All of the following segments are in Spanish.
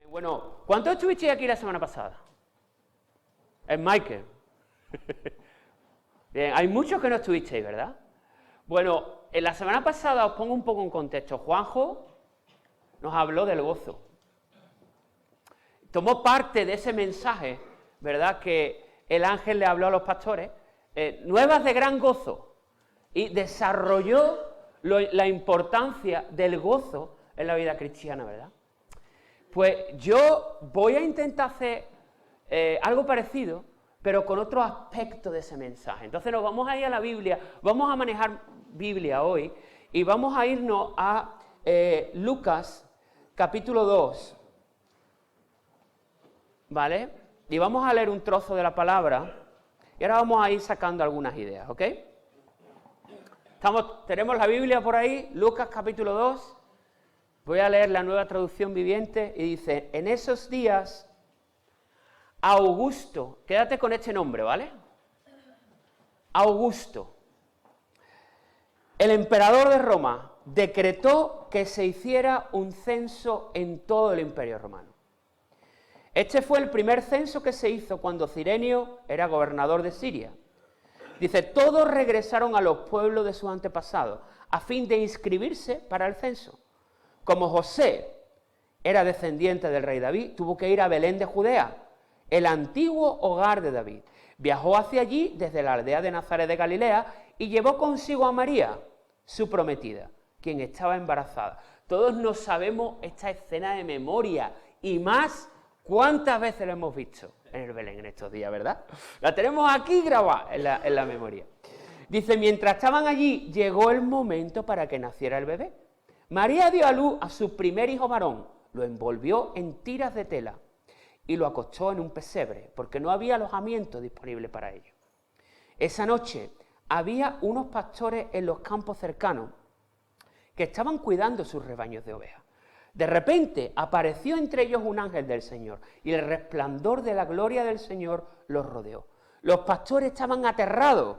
Bueno, ¿cuántos estuvisteis aquí la semana pasada? Es Michael. Bien, hay muchos que no estuvisteis, ¿verdad? Bueno, en la semana pasada os pongo un poco en contexto. Juanjo nos habló del gozo. Tomó parte de ese mensaje, ¿verdad?, que el ángel le habló a los pastores, nuevas de gran gozo, y desarrolló la importancia del gozo en la vida cristiana, ¿verdad? Pues yo voy a intentar hacer algo parecido, pero con otro aspecto de ese mensaje. Entonces nos vamos a ir a la Biblia, vamos a manejar Biblia hoy, y vamos a irnos a Lucas capítulo 2, ¿vale? Y vamos a leer un trozo de la palabra, y ahora vamos a ir sacando algunas ideas, ¿ok? Tenemos la Biblia por ahí, Lucas capítulo 2, voy a leer la Nueva Traducción Viviente, y dice: en esos días, Augusto, quédate con este nombre, ¿vale? Augusto, el emperador de Roma, decretó que se hiciera un censo en todo el Imperio Romano. Este fue el primer censo que se hizo cuando Cirenio era gobernador de Siria. Dice, todos regresaron a los pueblos de sus antepasados a fin de inscribirse para el censo. Como José era descendiente del rey David, tuvo que ir a Belén de Judea, el antiguo hogar de David. Viajó hacia allí desde la aldea de Nazaret de Galilea y llevó consigo a María, su prometida, quien estaba embarazada. Todos nos sabemos esta escena de memoria, y más, ¿cuántas veces la hemos visto en el Belén en estos días, verdad? La tenemos aquí grabada en la memoria. Dice, mientras estaban allí, llegó el momento para que naciera el bebé. María dio a luz a su primer hijo varón, lo envolvió en tiras de tela y lo acostó en un pesebre, porque no había alojamiento disponible para ello. Esa noche había unos pastores en los campos cercanos que estaban cuidando sus rebaños de ovejas. De repente apareció entre ellos un ángel del Señor, y el resplandor de la gloria del Señor los rodeó. Los pastores estaban aterrados,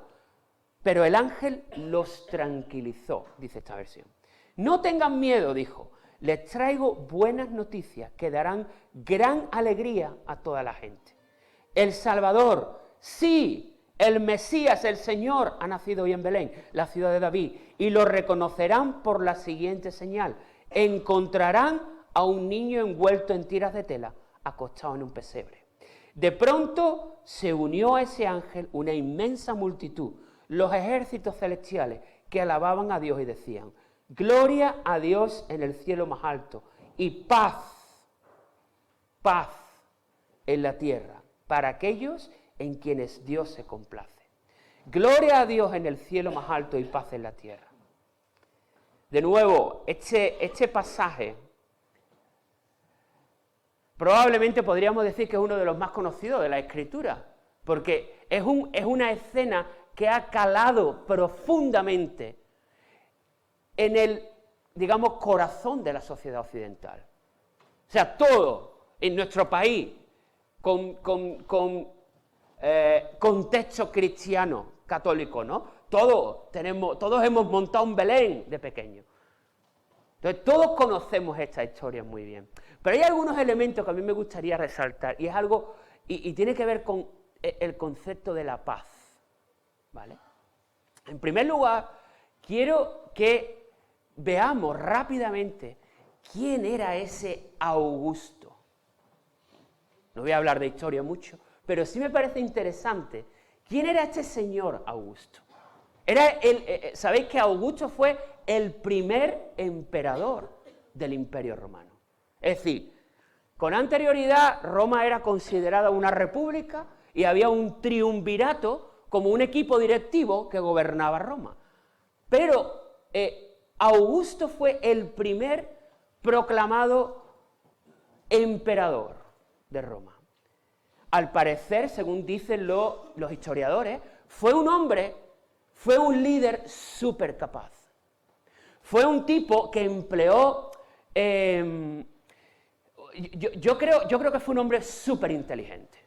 pero el ángel los tranquilizó, dice esta versión. No tengan miedo, dijo, les traigo buenas noticias que darán gran alegría a toda la gente. El Salvador, sí, el Mesías, el Señor, ha nacido hoy en Belén, la ciudad de David, y lo reconocerán por la siguiente señal. Encontrarán a un niño envuelto en tiras de tela, acostado en un pesebre. De pronto se unió a ese ángel una inmensa multitud, los ejércitos celestiales, que alababan a Dios y decían, gloria a Dios en el cielo más alto, y paz en la tierra, para aquellos en quienes Dios se complace. Gloria a Dios en el cielo más alto y paz en la tierra. De nuevo, este pasaje probablemente podríamos decir que es uno de los más conocidos de la Escritura, porque es una escena que ha calado profundamente en el, digamos, corazón de la sociedad occidental. O sea, todo en nuestro país, con contexto cristiano, católico, ¿no? Todos hemos montado un Belén de pequeño. Entonces, todos conocemos esta historia muy bien. Pero hay algunos elementos que a mí me gustaría resaltar, y es algo, y tiene que ver con el concepto de la paz, ¿vale? En primer lugar, quiero que veamos rápidamente quién era ese Augusto. No voy a hablar de historia mucho, pero sí me parece interesante. ¿Quién era este señor Augusto? Sabéis que Augusto fue el primer emperador del Imperio Romano. Es decir, con anterioridad Roma era considerada una república y había un triunvirato como un equipo directivo que gobernaba Roma. Pero Augusto fue el primer proclamado emperador de Roma. Al parecer, según dicen los historiadores, fue un líder súper capaz. Fue un tipo que empleó, yo creo que fue un hombre súper inteligente,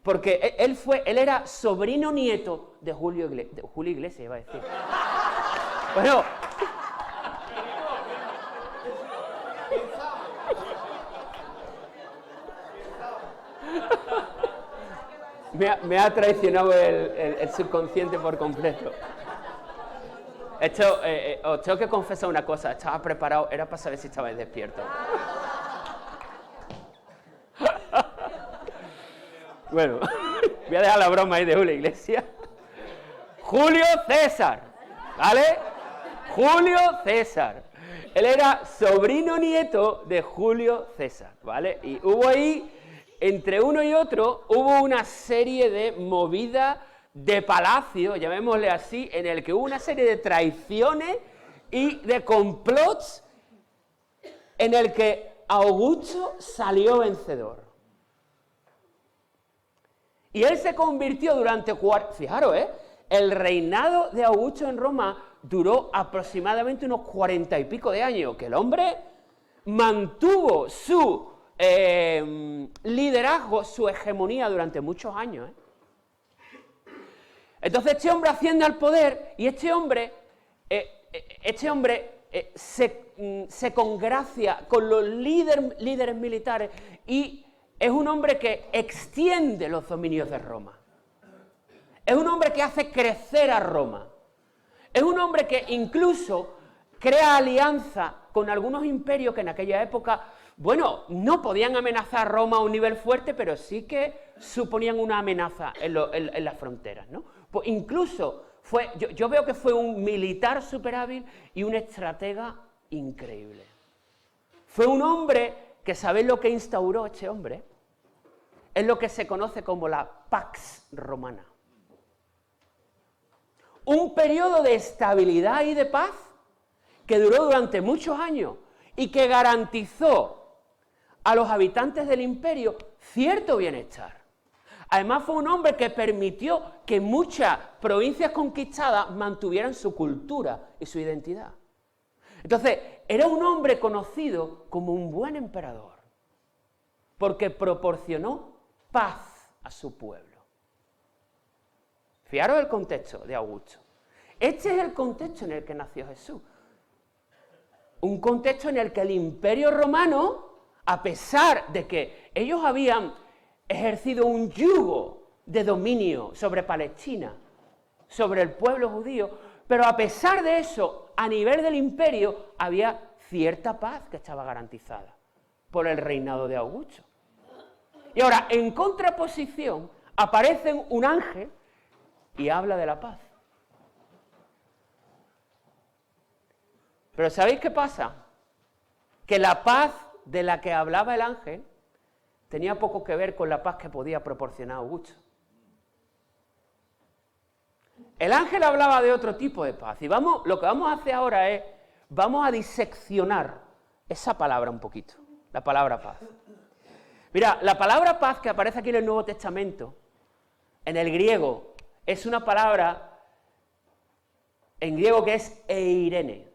porque él era sobrino nieto de Julio Iglesias, iba a decir. Bueno, Me ha traicionado el subconsciente por completo. Os tengo que confesar una cosa, estaba preparado, era para saber si estabais despiertos. Bueno, voy a dejar la broma ahí de Julio Iglesias. Julio César, ¿vale? Julio César. Él era sobrino nieto de Julio César, ¿vale? Y hubo ahí, entre uno y otro, hubo una serie de movidas de palacio, llamémosle así, en el que hubo una serie de traiciones y de complots en el que Augusto salió vencedor. Y él se convirtió durante, fijaros, el reinado de Augusto en Roma duró aproximadamente unos 40 y pico de años, que el hombre mantuvo su liderazgo, su hegemonía durante muchos años. Entonces este hombre asciende al poder y este hombre se congracia con los líderes militares y es un hombre que extiende los dominios de Roma. Es un hombre que hace crecer a Roma. Es un hombre que incluso crea alianza con algunos imperios que en aquella época, bueno, no podían amenazar a Roma a un nivel fuerte, pero sí que suponían una amenaza en las fronteras, ¿no? Pues incluso yo veo que fue un militar súper hábil y un estratega increíble. Fue un hombre que, ¿sabéis lo que instauró este hombre? Es lo que se conoce como la Pax Romana. Un periodo de estabilidad y de paz que duró durante muchos años y que garantizó a los habitantes del imperio cierto bienestar. Además fue un hombre que permitió que muchas provincias conquistadas mantuvieran su cultura y su identidad. Entonces, era un hombre conocido como un buen emperador, porque proporcionó paz a su pueblo. Fijaros el contexto de Augusto. Este es el contexto en el que nació Jesús. Un contexto en el que el Imperio Romano, a pesar de que ellos habían ejercido un yugo de dominio sobre Palestina, sobre el pueblo judío, pero a pesar de eso, a nivel del imperio, había cierta paz que estaba garantizada por el reinado de Augusto. Y ahora, en contraposición, aparece un ángel y habla de la paz. Pero ¿sabéis qué pasa? Que la paz de la que hablaba el ángel tenía poco que ver con la paz que podía proporcionar Augusto. El ángel hablaba de otro tipo de paz. Y lo que vamos a hacer ahora es, vamos a diseccionar esa palabra un poquito, la palabra paz. Mira, la palabra paz que aparece aquí en el Nuevo Testamento, en el griego, es una palabra en griego que es eirene.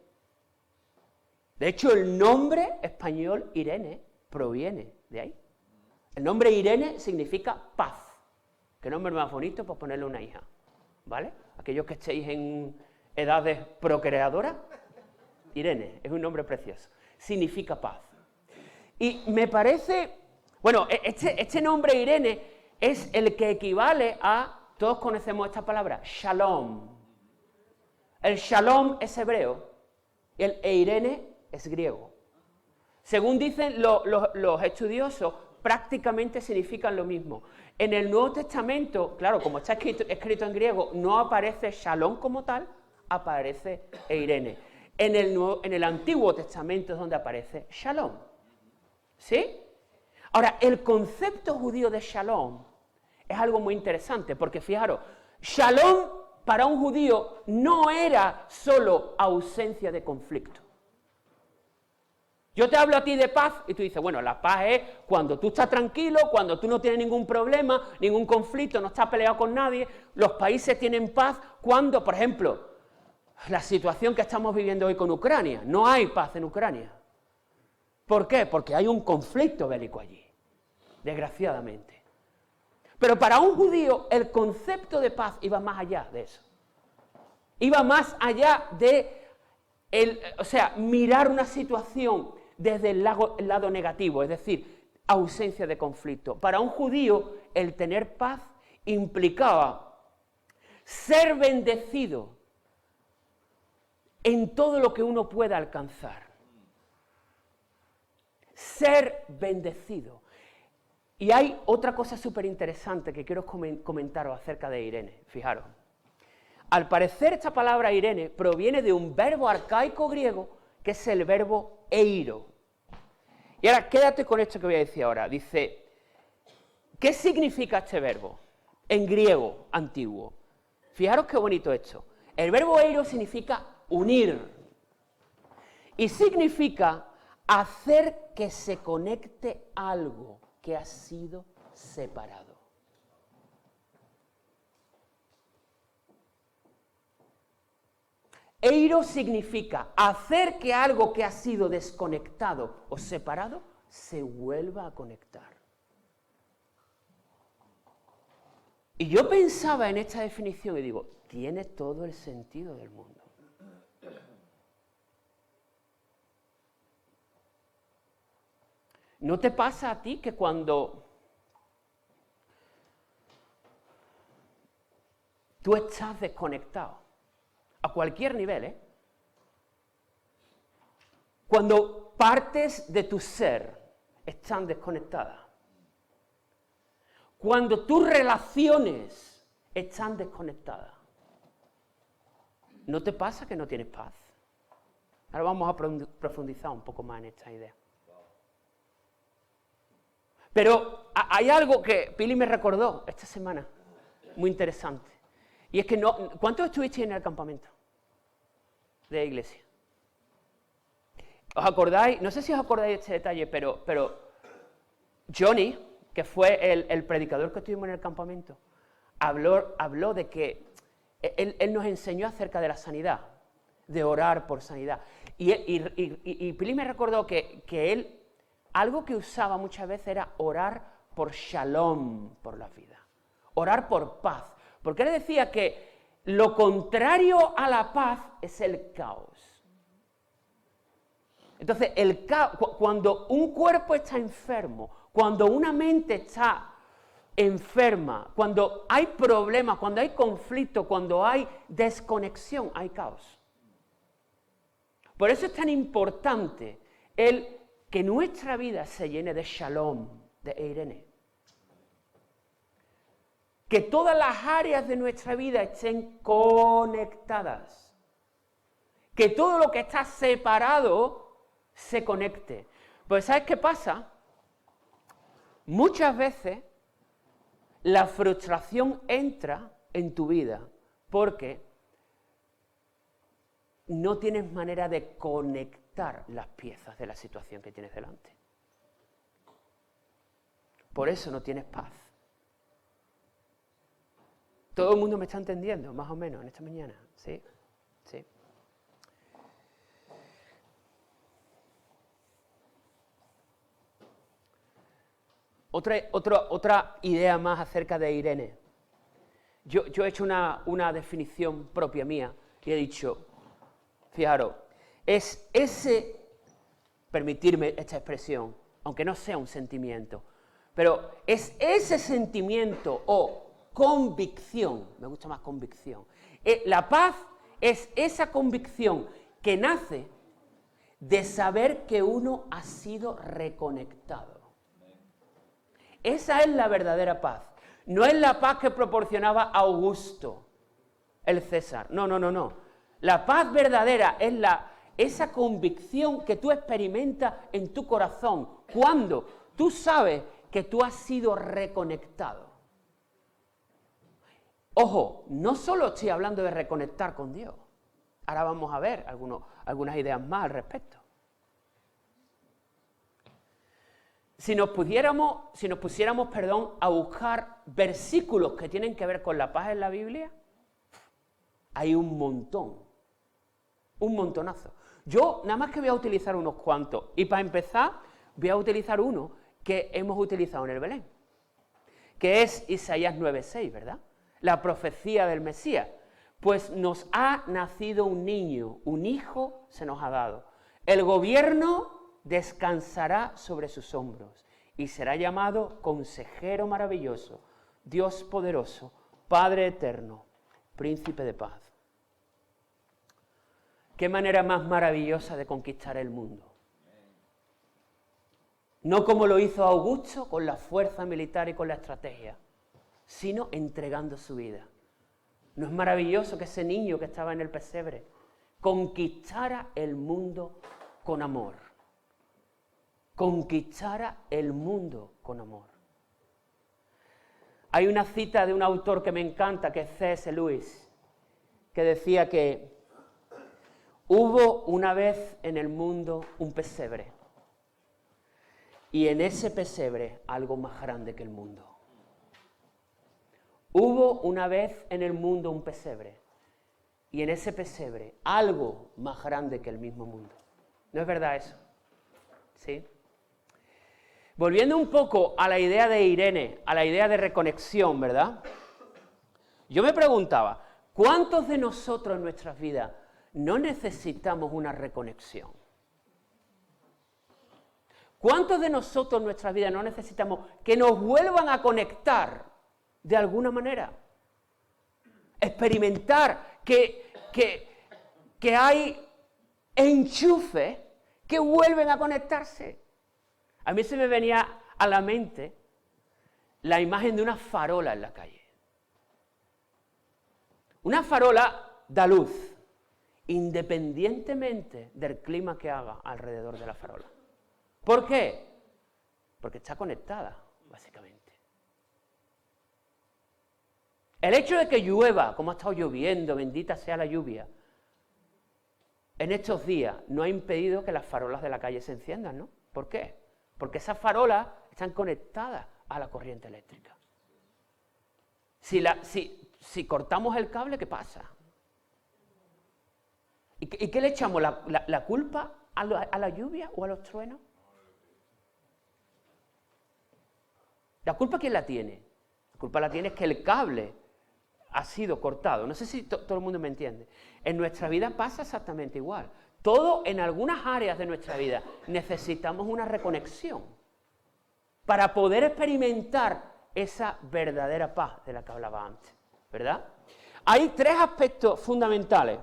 De hecho, el nombre español Irene proviene de ahí. El nombre Irene significa paz. Qué nombre más bonito para ponerle a una hija, ¿vale? Aquellos que estéis en edades procreadoras, Irene, es un nombre precioso. Significa paz. Y me parece, bueno, este nombre Irene es el que equivale a, todos conocemos esta palabra, shalom. El shalom es hebreo y el eirene es griego. Según dicen los estudiosos, prácticamente significan lo mismo. En el Nuevo Testamento, claro, como está escrito en griego, no aparece shalom como tal, aparece eirene. En el Antiguo Testamento es donde aparece shalom. ¿Sí? Ahora, el concepto judío de shalom es algo muy interesante, porque fijaros, shalom para un judío no era solo ausencia de conflicto. Yo te hablo a ti de paz y tú dices, bueno, la paz es cuando tú estás tranquilo, cuando tú no tienes ningún problema, ningún conflicto, no estás peleado con nadie. Los países tienen paz cuando, por ejemplo, la situación que estamos viviendo hoy con Ucrania. No hay paz en Ucrania. ¿Por qué? Porque hay un conflicto bélico allí, desgraciadamente. Pero para un judío el concepto de paz iba más allá de eso. Iba más allá de, mirar una situación desde el lado negativo, es decir, ausencia de conflicto. Para un judío, el tener paz implicaba ser bendecido en todo lo que uno pueda alcanzar. Ser bendecido. Y hay otra cosa súper interesante que quiero comentaros acerca de Irene. Fijaros. Al parecer esta palabra Irene proviene de un verbo arcaico griego que es el verbo eiro. Y ahora quédate con esto que voy a decir ahora. Dice, ¿qué significa este verbo en griego antiguo? Fijaros qué bonito esto. El verbo eiro significa unir y significa hacer que se conecte algo que ha sido separado. Eiro significa hacer que algo que ha sido desconectado o separado se vuelva a conectar. Y yo pensaba en esta definición y digo, tiene todo el sentido del mundo. ¿No te pasa a ti que cuando tú estás desconectado, a cualquier nivel, cuando partes de tu ser están desconectadas, cuando tus relaciones están desconectadas, ¿no te pasa que no tienes paz? Ahora vamos a profundizar un poco más en esta idea. Pero hay algo que Pili me recordó esta semana, muy interesante. Y es que ¿cuántos estuvisteis en el campamento de la iglesia? ¿Os acordáis? No sé si os acordáis de este detalle, pero Johnny, que fue el predicador que tuvimos en el campamento, habló de que él nos enseñó acerca de la sanidad, de orar por sanidad. Y Pili me recordó que él, algo que usaba muchas veces era orar por shalom por la vida, orar por paz. Porque él decía que lo contrario a la paz es el caos. Entonces, cuando un cuerpo está enfermo, cuando una mente está enferma, cuando hay problemas, cuando hay conflicto, cuando hay desconexión, hay caos. Por eso es tan importante que nuestra vida se llene de shalom, de Eirene. Que todas las áreas de nuestra vida estén conectadas. Que todo lo que está separado se conecte. Pues ¿sabes qué pasa? Muchas veces la frustración entra en tu vida porque no tienes manera de conectar las piezas de la situación que tienes delante. Por eso no tienes paz. ¿Todo el mundo me está entendiendo, más o menos, en esta mañana? ¿Sí? Sí. Otra idea más acerca de Irene. Yo he hecho una definición propia mía y he dicho, fijaros, es permitirme esta expresión, aunque no sea un sentimiento, pero es ese sentimiento o convicción, me gusta más convicción. La paz es esa convicción que nace de saber que uno ha sido reconectado. Esa es la verdadera paz. No es la paz que proporcionaba Augusto, el César. No. La paz verdadera es esa convicción que tú experimentas en tu corazón cuando tú sabes que tú has sido reconectado. Ojo, no solo estoy hablando de reconectar con Dios. Ahora vamos a ver algunas ideas más al respecto. Si nos pusiéramos, a buscar versículos que tienen que ver con la paz en la Biblia, hay un montón, un montonazo. Yo nada más que voy a utilizar unos cuantos, y para empezar voy a utilizar uno que hemos utilizado en el Belén, que es Isaías 9:6, ¿verdad? La profecía del Mesías. Pues nos ha nacido un niño, un hijo se nos ha dado. El gobierno descansará sobre sus hombros y será llamado Consejero Maravilloso, Dios poderoso, Padre eterno, Príncipe de paz. Qué manera más maravillosa de conquistar el mundo. No como lo hizo Augusto con la fuerza militar y con la estrategia, sino entregando su vida. ¿No es maravilloso que ese niño que estaba en el pesebre conquistara el mundo con amor? Conquistara el mundo con amor. Hay una cita de un autor que me encanta, que es C.S. Lewis, que decía que hubo una vez en el mundo un pesebre, y en ese pesebre algo más grande que el mundo. Hubo una vez en el mundo un pesebre, y en ese pesebre algo más grande que el mismo mundo. ¿No es verdad eso? ¿Sí? Volviendo un poco a la idea de Irene, a la idea de reconexión, ¿verdad? Yo me preguntaba, ¿cuántos de nosotros en nuestras vidas no necesitamos una reconexión? ¿Cuántos de nosotros en nuestras vidas no necesitamos que nos vuelvan a conectar de alguna manera? Experimentar que hay enchufes que vuelven a conectarse. A mí se me venía a la mente la imagen de una farola en la calle. Una farola da luz, independientemente del clima que haga alrededor de la farola. ¿Por qué? Porque está conectada, básicamente. El hecho de que llueva, como ha estado lloviendo, bendita sea la lluvia, en estos días no ha impedido que las farolas de la calle se enciendan, ¿no? ¿Por qué? Porque esas farolas están conectadas a la corriente eléctrica. Si cortamos el cable, ¿qué pasa? ¿Y qué le echamos? ¿La culpa a la lluvia o a los truenos? ¿La culpa quién la tiene? La culpa la tiene es que el cable ha sido cortado. No sé si todo el mundo me entiende. En nuestra vida pasa exactamente igual. Todo en algunas áreas de nuestra vida necesitamos una reconexión para poder experimentar esa verdadera paz de la que hablaba antes, ¿verdad? Hay tres aspectos fundamentales,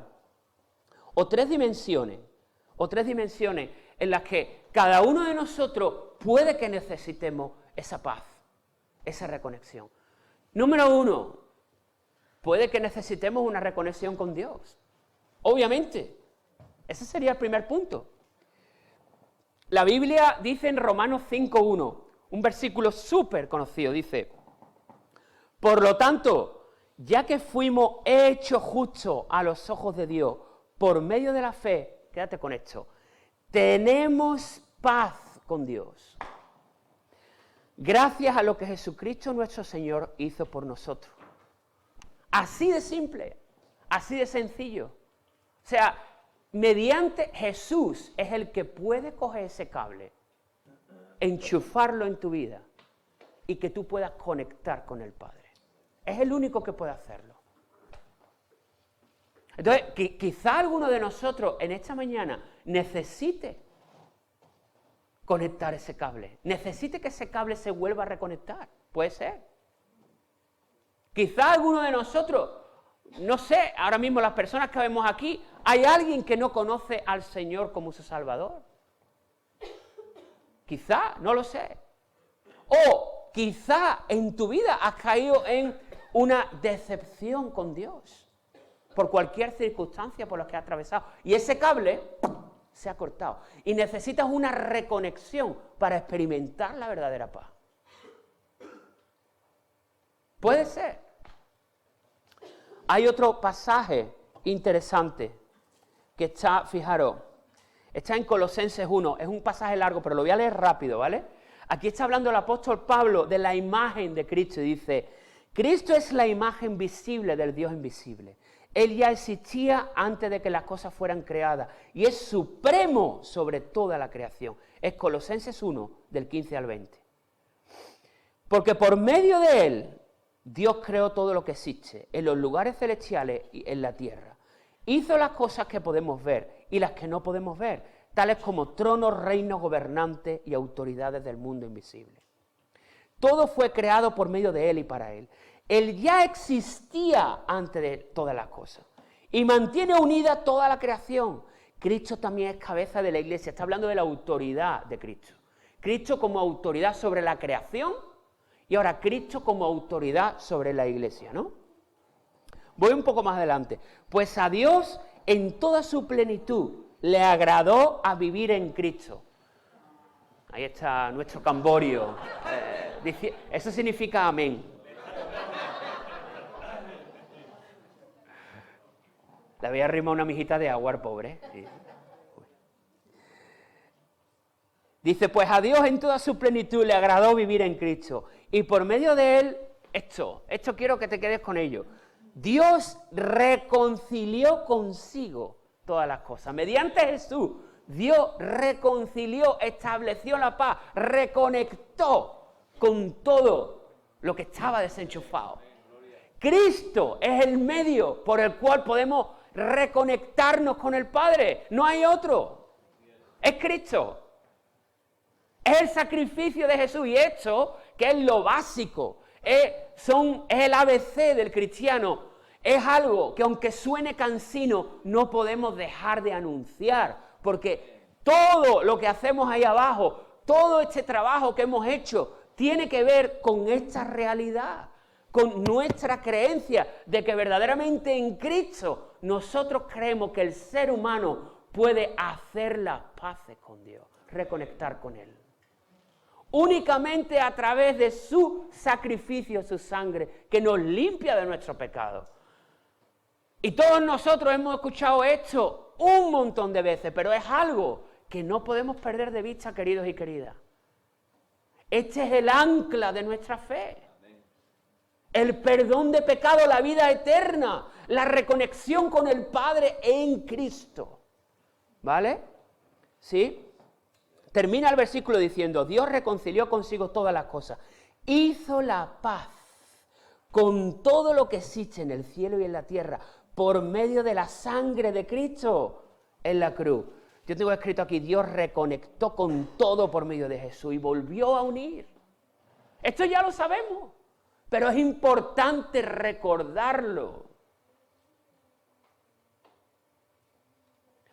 o tres dimensiones en las que cada uno de nosotros puede que necesitemos esa paz, esa reconexión. Número uno, puede que necesitemos una reconexión con Dios. Obviamente, ese sería el primer punto. La Biblia dice en Romanos 5:1, un versículo súper conocido, dice: por lo tanto, ya que fuimos hechos justos a los ojos de Dios por medio de la fe, quédate con esto, tenemos paz con Dios, gracias a lo que Jesucristo nuestro Señor hizo por nosotros. Así de simple, así de sencillo. O sea, mediante Jesús es el que puede coger ese cable, enchufarlo en tu vida y que tú puedas conectar con el Padre. Es el único que puede hacerlo. Entonces, quizá alguno de nosotros en esta mañana necesite conectar ese cable, necesite que ese cable se vuelva a reconectar. Puede ser. Quizá alguno de nosotros, no sé, ahora mismo las personas que vemos aquí, hay alguien que no conoce al Señor como su Salvador. Quizá, no lo sé. O quizá en tu vida has caído en una decepción con Dios por cualquier circunstancia por la que has atravesado. Y ese cable se ha cortado. Y necesitas una reconexión para experimentar la verdadera paz. Puede ser. Hay otro pasaje interesante que está, fijaros, está en Colosenses 1. Es un pasaje largo, pero lo voy a leer rápido, ¿vale? Aquí está hablando el apóstol Pablo de la imagen de Cristo y dice: Cristo es la imagen visible del Dios invisible. Él ya existía antes de que las cosas fueran creadas y es supremo sobre toda la creación. Es Colosenses 1, del 15 al 20. Porque por medio de Él, Dios creó todo lo que existe, en los lugares celestiales y en la tierra. Hizo las cosas que podemos ver y las que no podemos ver, tales como tronos, reinos, gobernantes y autoridades del mundo invisible. todo fue creado por medio de Él y para Él. Él ya existía antes de todas las cosas y mantiene unida toda la creación. Cristo también es cabeza de la iglesia. Está hablando de la autoridad de Cristo. Cristo como autoridad sobre la creación y ahora Cristo como autoridad sobre la iglesia, ¿no? Voy un poco más adelante. Pues a Dios en toda su plenitud le agradó a vivir en Cristo. Ahí está nuestro Camborio. Eso significa amén. Le había arrimado una mijita de agua al pobre. Sí. Dice, pues a Dios en toda su plenitud le agradó vivir en Cristo. Y por medio de Él, esto quiero que te quedes con ello. Dios reconcilió consigo todas las cosas. Mediante Jesús, Dios reconcilió, estableció la paz, reconectó con todo lo que estaba desenchufado. Cristo es el medio por el cual podemos reconectarnos con el Padre. No hay otro. Es Cristo. Es el sacrificio de Jesús. Y esto, que es lo básico, es el ABC del cristiano. Es algo que aunque suene cansino, no podemos dejar de anunciar. Porque todo lo que hacemos ahí abajo, todo este trabajo que hemos hecho, tiene que ver con esta realidad, con nuestra creencia de que verdaderamente en Cristo nosotros creemos que el ser humano puede hacer las paces con Dios, reconectar con Él. Únicamente a través de su sacrificio, su sangre, que nos limpia de nuestro pecado. Y todos nosotros hemos escuchado esto un montón de veces, pero es algo que no podemos perder de vista, queridos y queridas. Este es el ancla de nuestra fe. El perdón de pecado, la vida eterna, la reconexión con el Padre en Cristo. ¿Vale? ¿Sí? Termina el versículo diciendo, Dios reconcilió consigo todas las cosas. Hizo la paz con todo lo que existe en el cielo y en la tierra por medio de la sangre de Cristo en la cruz. Yo tengo escrito aquí, Dios reconectó con todo por medio de Jesús y volvió a unir. Esto ya lo sabemos, pero es importante recordarlo.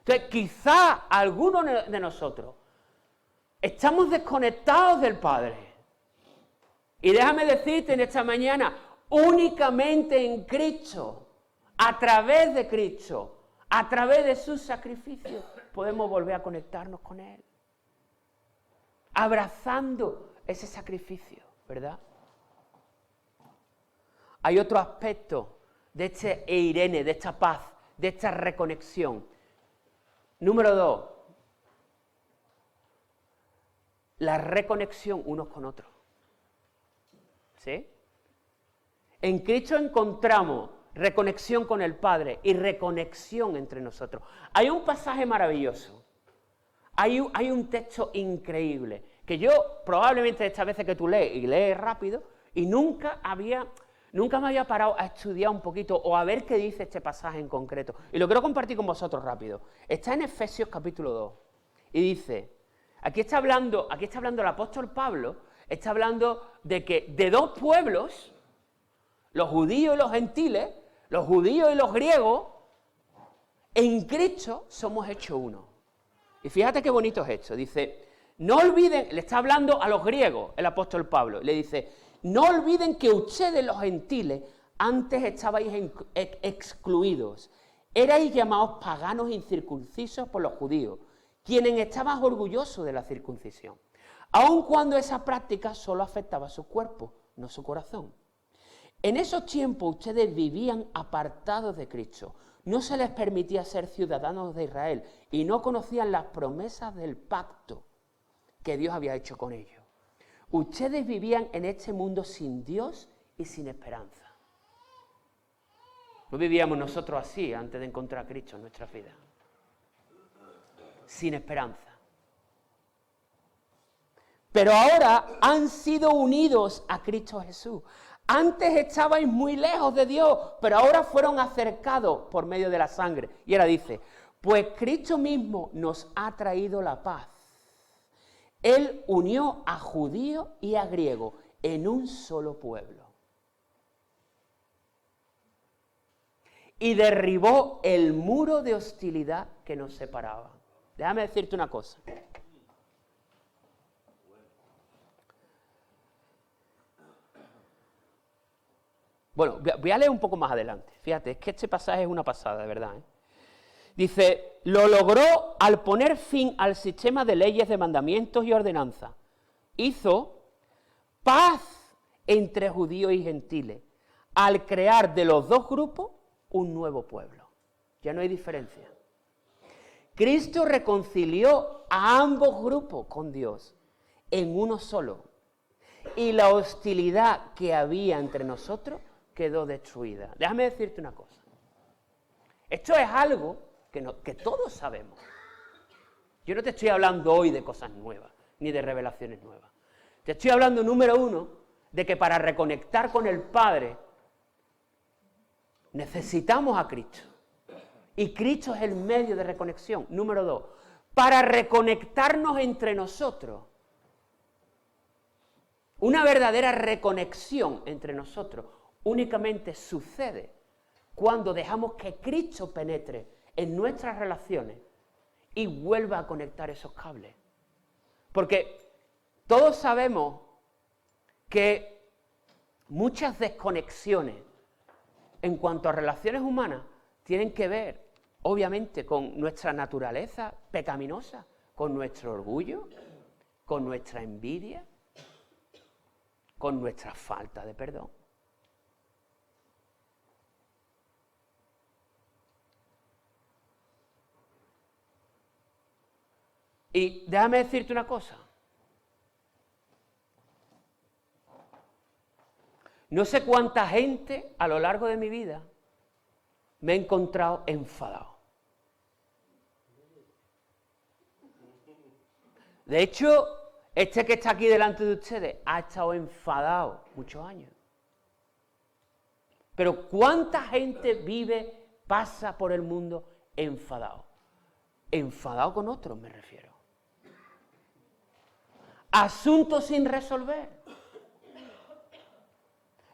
Entonces, quizá algunos de nosotros estamos desconectados del Padre. Y déjame decirte en esta mañana, únicamente en Cristo, a través de Cristo, a través de su sacrificio, podemos volver a conectarnos con Él. Abrazando ese sacrificio, ¿verdad? Hay otro aspecto de este eirene, de esta paz, de esta reconexión. Número 2. La reconexión unos con otros. ¿Sí? En Cristo encontramos reconexión con el Padre y reconexión entre nosotros. Hay un pasaje maravilloso. Hay un texto increíble que yo probablemente estas veces que tú lees y lees rápido y nunca me había parado a estudiar un poquito o a ver qué dice este pasaje en concreto. Y lo quiero compartir con vosotros rápido. Está en Efesios capítulo 2 y dice, aquí está hablando el apóstol Pablo, está hablando de que de dos pueblos, los judíos y los gentiles, los judíos y los griegos, en Cristo somos hechos uno. Y fíjate qué bonito es esto. Dice, no olviden, le está hablando a los griegos el apóstol Pablo, le dice, no olviden que ustedes los gentiles antes estabais excluidos, erais llamados paganos incircuncisos por los judíos, quienes estaban orgullosos de la circuncisión, aun cuando esa práctica solo afectaba a su cuerpo, no su corazón. En esos tiempos ustedes vivían apartados de Cristo, no se les permitía ser ciudadanos de Israel y no conocían las promesas del pacto que Dios había hecho con ellos. Ustedes vivían en este mundo sin Dios y sin esperanza. No vivíamos nosotros así antes de encontrar a Cristo en nuestras vidas. Sin esperanza. Pero ahora han sido unidos a Cristo Jesús. Antes estabais muy lejos de Dios, pero ahora fueron acercados por medio de la sangre. Y ahora dice, pues Cristo mismo nos ha traído la paz. Él unió a judío y a griego en un solo pueblo. Y derribó el muro de hostilidad que nos separaba. Déjame decirte una cosa. Bueno, voy a leer un poco más adelante. Fíjate, es que este pasaje es una pasada, de verdad, ¿eh? Dice, lo logró al poner fin al sistema de leyes, de mandamientos y ordenanzas. Hizo paz entre judíos y gentiles, al crear de los dos grupos un nuevo pueblo. Ya no hay diferencia. Cristo reconcilió a ambos grupos con Dios en uno solo. Y la hostilidad que había entre nosotros quedó destruida. Déjame decirte una cosa. Esto es algo que todos sabemos. Yo no te estoy hablando hoy de cosas nuevas, ni de revelaciones nuevas. Te estoy hablando, número uno, de que para reconectar con el Padre necesitamos a Cristo. Y Cristo es el medio de reconexión. Número dos, para reconectarnos entre nosotros. Una verdadera reconexión entre nosotros únicamente sucede cuando dejamos que Cristo penetre en nuestras relaciones y vuelva a conectar esos cables. Porque todos sabemos que muchas desconexiones en cuanto a relaciones humanas tienen que ver, obviamente, con nuestra naturaleza pecaminosa, con nuestro orgullo, con nuestra envidia, con nuestra falta de perdón. Y déjame decirte una cosa. No sé cuánta gente a lo largo de mi vida me he encontrado enfadado. De hecho, este que está aquí delante de ustedes ha estado enfadado muchos años. Pero ¿cuánta gente pasa por el mundo enfadado? Enfadado con otros, me refiero. Asuntos sin resolver.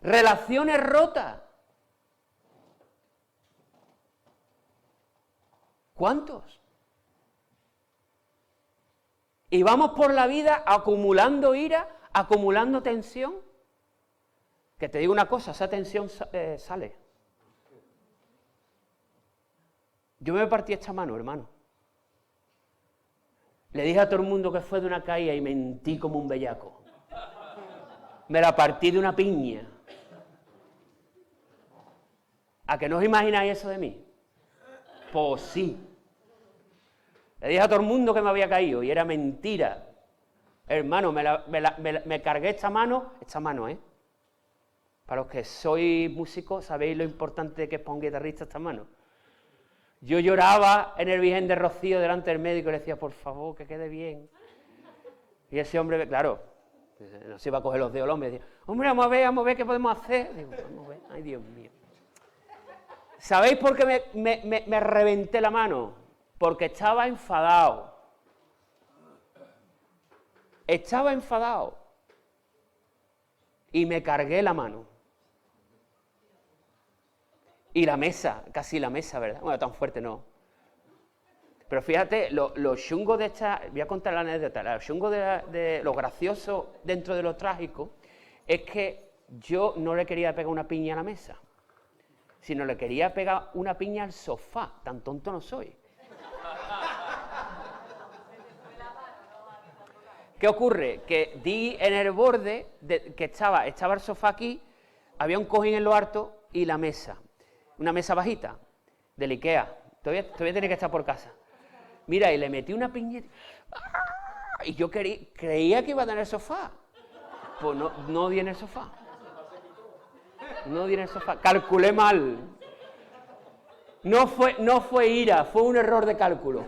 Relaciones rotas. ¿Cuántos? Y vamos por la vida acumulando ira, acumulando tensión. Que te digo una cosa, esa tensión sale. Yo me partí esta mano, hermano. Le dije a todo el mundo que fue de una caída y mentí como un bellaco. Me la partí de una piña. ¿A que no os imagináis eso de mí? Pues sí. Le dije a todo el mundo que me había caído y era mentira. Hermano, me cargué esta mano, Para los que sois músicos, sabéis lo importante que es para un guitarrista esta mano. Yo lloraba en el Virgen de Rocío delante del médico y le decía, por favor, que quede bien. Y ese hombre, claro, no se iba a coger los dedos, me decía, hombre, vamos a ver qué podemos hacer. Digo, vamos a ver, ay Dios mío. ¿Sabéis por qué me reventé la mano? Porque estaba enfadado. Estaba enfadado. Y me cargué la mano. Y la mesa, casi la mesa, ¿verdad? Bueno, tan fuerte no. Pero fíjate, lo chungo de esta... Voy a contar la anécdota. Lo chungo de lo gracioso dentro de lo trágico es que yo no le quería pegar una piña a la mesa, sino le quería pegar una piña al sofá. Tan tonto no soy. ¿Qué ocurre? Que di en el borde, que estaba el sofá aquí, había un cojín en lo alto y la mesa. Una mesa bajita, del Ikea. Todavía tiene que estar por casa. Mira, y le metí una piñeta. Y yo creía que iba a tener el sofá. Pues no di en el sofá. No di en el sofá. Calculé mal. No fue ira, fue un error de cálculo.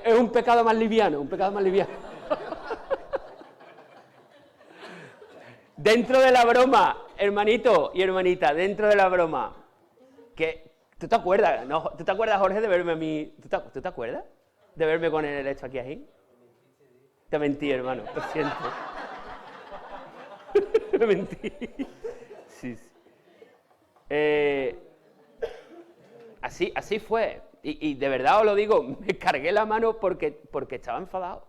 Es un pecado más liviano, Dentro de la broma, hermanito y hermanita, dentro de la broma, que ¿tú te acuerdas? ¿No? ¿Tú te acuerdas, Jorge, de verme a mí? ¿Tú te acuerdas? de verme con el esto aquí así? Te mentí, hermano, lo siento. Me mentí. Sí, sí. Así fue. Y de verdad os lo digo, me cargué la mano porque estaba enfadado.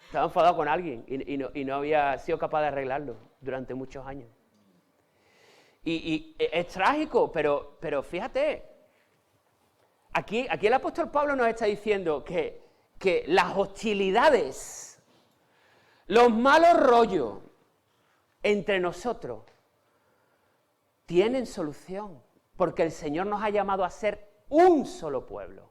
Estaba enfadado con alguien y no había sido capaz de arreglarlo durante muchos años. Y es trágico, pero fíjate, aquí el apóstol Pablo nos está diciendo que las hostilidades, los malos rollos entre nosotros tienen solución, porque el Señor nos ha llamado a ser un solo pueblo.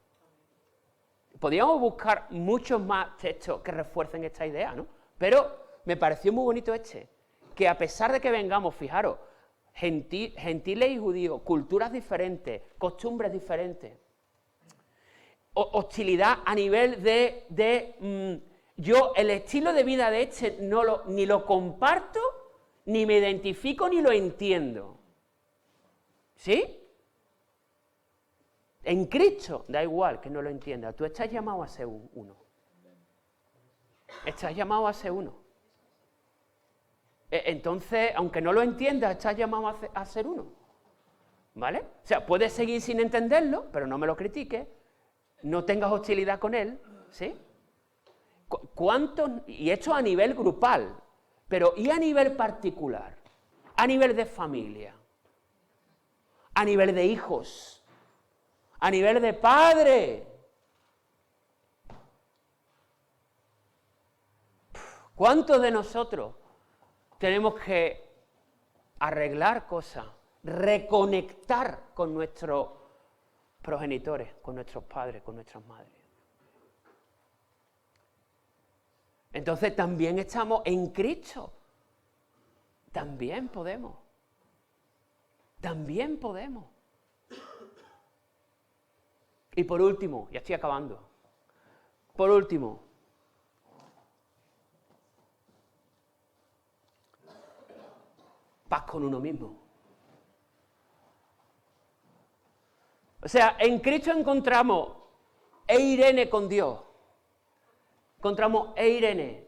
Podríamos buscar muchos más textos que refuercen esta idea, ¿no? Pero me pareció muy bonito que a pesar de que vengamos, fijaros, gentiles y judíos, culturas diferentes, costumbres diferentes, hostilidad a nivel yo el estilo de vida de ni lo comparto, ni me identifico, ni lo entiendo. ¿Sí? En Cristo, da igual que no lo entiendas, tú estás llamado a ser uno. Estás llamado a ser uno. Entonces, aunque no lo entiendas, estás llamado a ser uno. ¿Vale? O sea, puedes seguir sin entenderlo, pero no me lo critiques, no tengas hostilidad con él, ¿sí? ¿Cuántos? Y esto a nivel grupal, pero ¿y a nivel particular? A nivel de familia, a nivel de hijos, a nivel de padre. ¿Cuántos de nosotros tenemos que arreglar cosas, reconectar con nuestros progenitores, con nuestros padres, con nuestras madres? Entonces también estamos en Cristo. También podemos. También podemos. Y por último, ya estoy acabando. Por último, paz con uno mismo. O sea, en Cristo encontramos eirene con Dios. Encontramos eirene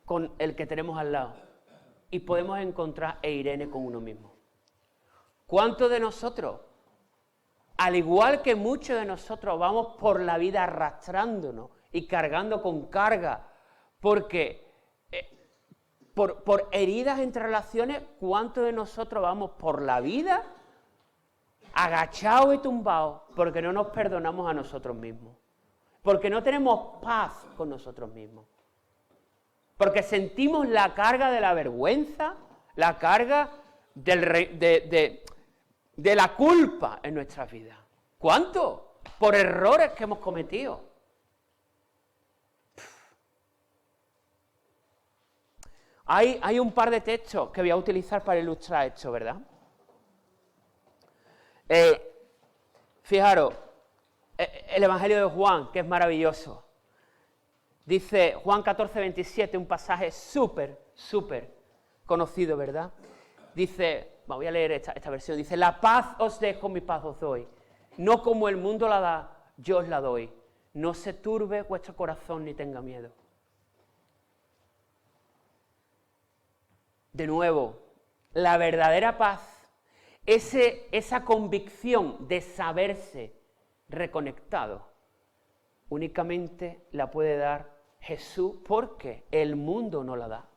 con el que tenemos al lado. Y podemos encontrar eirene con uno mismo. ¿Cuántos de nosotros, al igual que muchos de nosotros, vamos por la vida arrastrándonos y cargando con carga, porque por heridas entre relaciones, ¿cuántos de nosotros vamos por la vida agachados y tumbados porque no nos perdonamos a nosotros mismos? Porque no tenemos paz con nosotros mismos. Porque sentimos la carga de la vergüenza, la carga de la culpa en nuestras vidas. ¿Cuánto? Por errores que hemos cometido. Hay un par de textos que voy a utilizar para ilustrar esto, ¿verdad? Fijaros, el Evangelio de Juan, que es maravilloso. Dice Juan 14:27, un pasaje súper conocido, ¿verdad? Dice, voy a leer esta versión, dice: la paz os dejo, mi paz os doy. No como el mundo la da, yo os la doy. No se turbe vuestro corazón ni tenga miedo. De nuevo, la verdadera paz, esa convicción de saberse reconectado, únicamente la puede dar Jesús, porque el mundo no la da.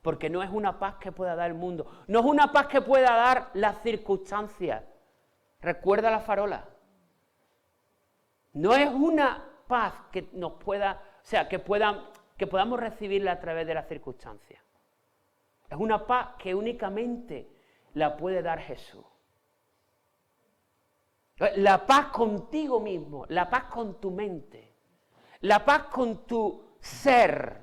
Porque no es una paz que pueda dar el mundo. No es una paz que pueda dar las circunstancias. Recuerda la farola. No es una paz que nos pueda, o sea, que podamos recibirla a través de las circunstancias. Es una paz que únicamente la puede dar Jesús. La paz contigo mismo, la paz con tu mente, la paz con tu ser,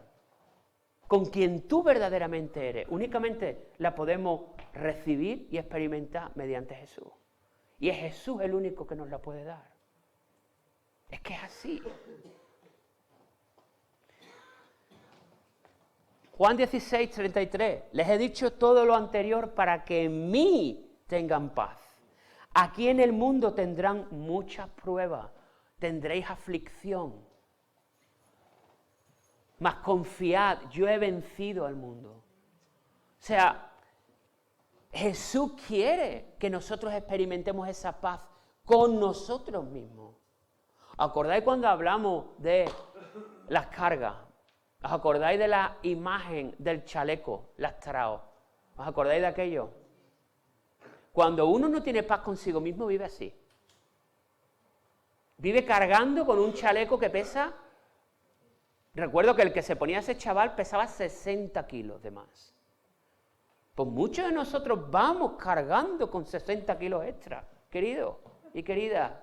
con quien tú verdaderamente eres, únicamente la podemos recibir y experimentar mediante Jesús. Y es Jesús el único que nos la puede dar. Es que es así. Juan 16:33, les he dicho todo lo anterior para que en mí tengan paz. Aquí en el mundo tendrán muchas pruebas, tendréis aflicción. Mas confiad, yo he vencido al mundo. O sea, Jesús quiere que nosotros experimentemos esa paz con nosotros mismos. ¿Os acordáis cuando hablamos de las cargas? ¿Os acordáis de la imagen del chaleco lastrado? ¿Os acordáis de aquello? Cuando uno no tiene paz consigo mismo, vive así. Vive cargando con un chaleco que pesa... Recuerdo que el que se ponía ese chaval pesaba 60 kilos de más. Pues muchos de nosotros vamos cargando con 60 kilos extra, queridos y queridas.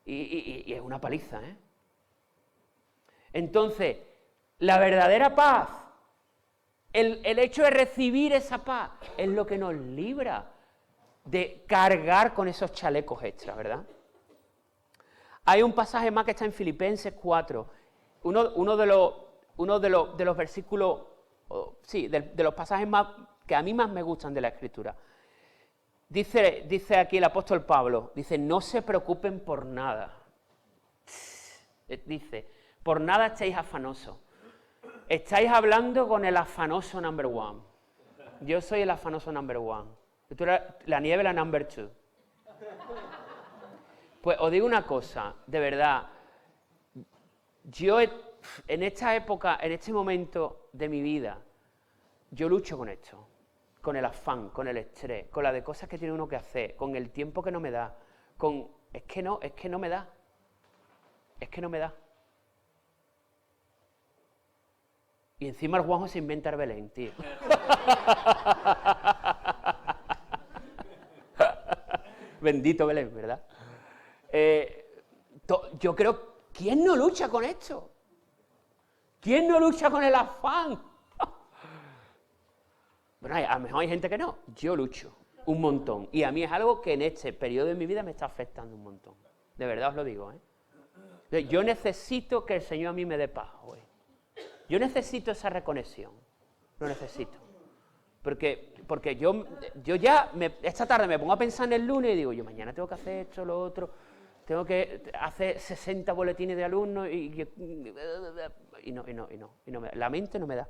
Y es una paliza, ¿eh? Entonces, la verdadera paz, el hecho de recibir esa paz, es lo que nos libra de cargar con esos chalecos extras, ¿verdad? Hay un pasaje más que está en Filipenses 4, uno de los versículos, sí, de los pasajes más que a mí más me gustan de la Escritura. Dice aquí el apóstol Pablo, dice, no se preocupen por nada. Dice, por nada estéis afanosos. Estáis hablando con el afanoso number one. Yo soy el afanoso number one. Tú eres la nieve, la number two. Pues os digo una cosa, de verdad, yo en esta época, en este momento de mi vida, yo lucho con esto, con el afán, con el estrés, con la de cosas que tiene uno que hacer, con el tiempo que no me da, es que no me da, es que no me da. Y encima el Juanjo se inventa el Belén, tío. Bendito Belén, ¿verdad? Yo creo, ¿quién no lucha con esto? ¿Quién no lucha con el afán? Bueno, a lo mejor hay gente que no. Yo lucho un montón. Y a mí es algo que en este periodo de mi vida me está afectando un montón. De verdad os lo digo, ¿eh? Yo necesito que el Señor a mí me dé paz hoy. Yo necesito esa reconexión. Lo necesito. Porque yo ya, esta tarde me pongo a pensar en el lunes y digo, yo mañana tengo que hacer esto, lo otro, tengo que hacer 60 boletines de alumnos y la mente no me da.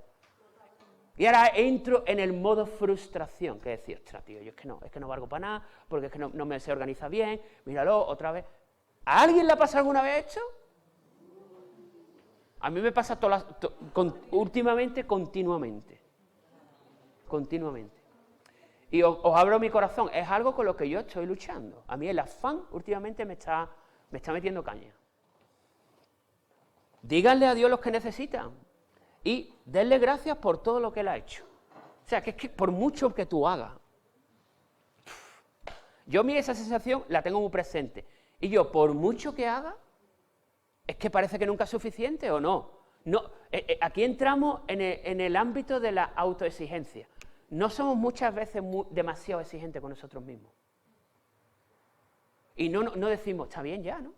Y ahora entro en el modo frustración, que es decir, ostras, tío, yo es que no valgo para nada, porque es que no me se organiza bien, míralo, otra vez. ¿A alguien le ha pasado alguna vez esto? A mí me pasa últimamente, continuamente. Y os abro mi corazón, es algo con lo que yo estoy luchando. A mí el afán últimamente me está metiendo caña. Díganle a Dios los que necesitan y denle gracias por todo lo que Él ha hecho. O sea, que es que por mucho que tú hagas, yo a mí esa sensación la tengo muy presente. Y yo, por mucho que haga, es que parece que nunca es suficiente o no. Aquí entramos en el ámbito de la autoexigencia. No somos muchas veces demasiado exigentes con nosotros mismos. Y no decimos, está bien ya, ¿no?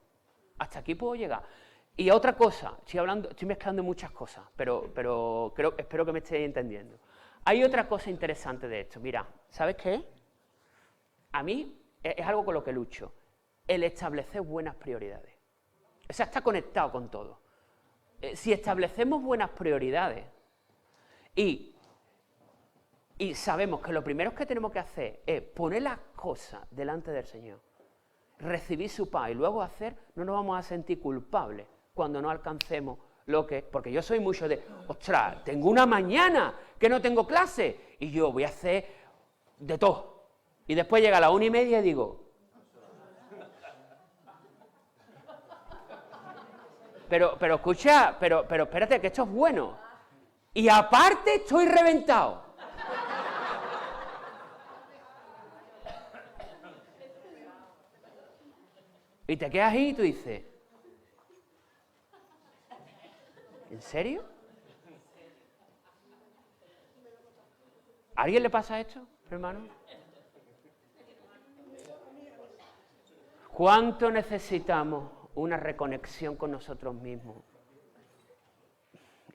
Hasta aquí puedo llegar. Y otra cosa, estoy mezclando muchas cosas, pero espero que me estéis entendiendo. Hay otra cosa interesante de esto. Mira, ¿sabes qué? A mí es algo con lo que lucho. El establecer buenas prioridades. O sea, está conectado con todo. Si establecemos buenas prioridades y sabemos que lo primero que tenemos que hacer es poner las cosas delante del Señor, recibir su paz y luego no nos vamos a sentir culpables cuando no alcancemos lo que... Porque yo soy mucho de, ostras, tengo una mañana que no tengo clase y yo voy a hacer de todo. Y después llega a la 1:30 y digo... Pero escucha, pero espérate, que esto es bueno. Y aparte estoy reventado. Y te quedas ahí y tú dices, ¿en serio? ¿A alguien le pasa esto, hermano? ¿Cuánto necesitamos una reconexión con nosotros mismos?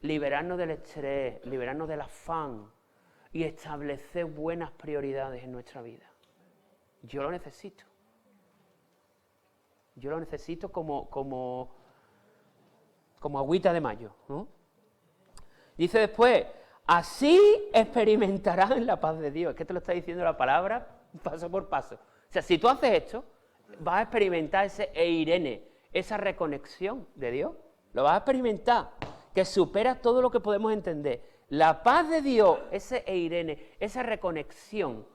Liberarnos del estrés, liberarnos del afán y establecer buenas prioridades en nuestra vida. Yo lo necesito. Yo lo necesito como agüita de mayo, ¿no? Dice después, así experimentarán la paz de Dios. Es que te lo está diciendo la palabra paso por paso. O sea, si tú haces esto, vas a experimentar ese eirene, esa reconexión de Dios. Lo vas a experimentar, que supera todo lo que podemos entender. La paz de Dios, ese eirene, esa reconexión,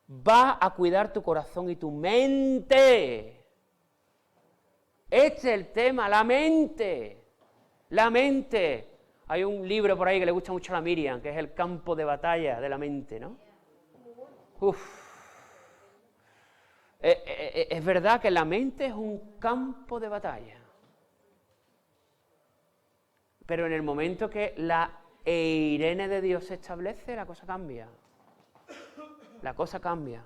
va a cuidar tu corazón y tu mente. Este es el tema, la mente. La mente. Hay un libro por ahí que le gusta mucho a la Miriam, que es El campo de batalla de la mente, ¿no? Uf. Es verdad que la mente es un campo de batalla. Pero en el momento que la eirene de Dios se establece, la cosa cambia. La cosa cambia.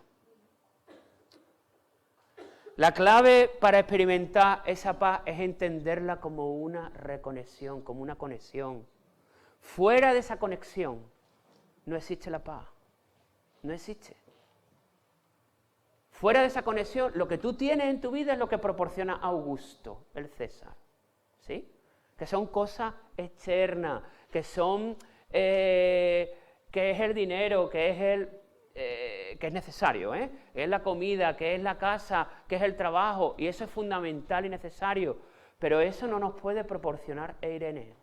La clave para experimentar esa paz es entenderla como una reconexión, como una conexión. Fuera de esa conexión no existe la paz. No existe. Fuera de esa conexión, lo que tú tienes en tu vida es lo que proporciona Augusto, el César. ¿Sí? Que son cosas externas, que son, que es el dinero, que es necesario, que es la comida, que es la casa, que es el trabajo, y eso es fundamental y necesario, pero eso no nos puede proporcionar eirene.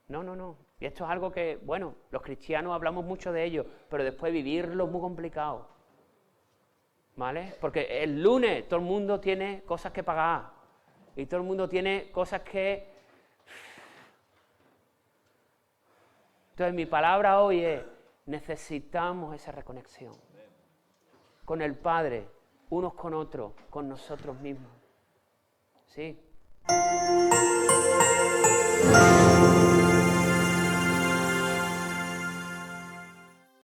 No, no, no. Y esto es algo que, bueno, los cristianos hablamos mucho de ello, pero después vivirlo es muy complicado. ¿Vale? Porque el lunes todo el mundo tiene cosas que pagar, y todo el mundo tiene cosas que... Entonces mi palabra hoy es, necesitamos esa reconexión con el Padre, unos con otros, con nosotros mismos. ¿Sí?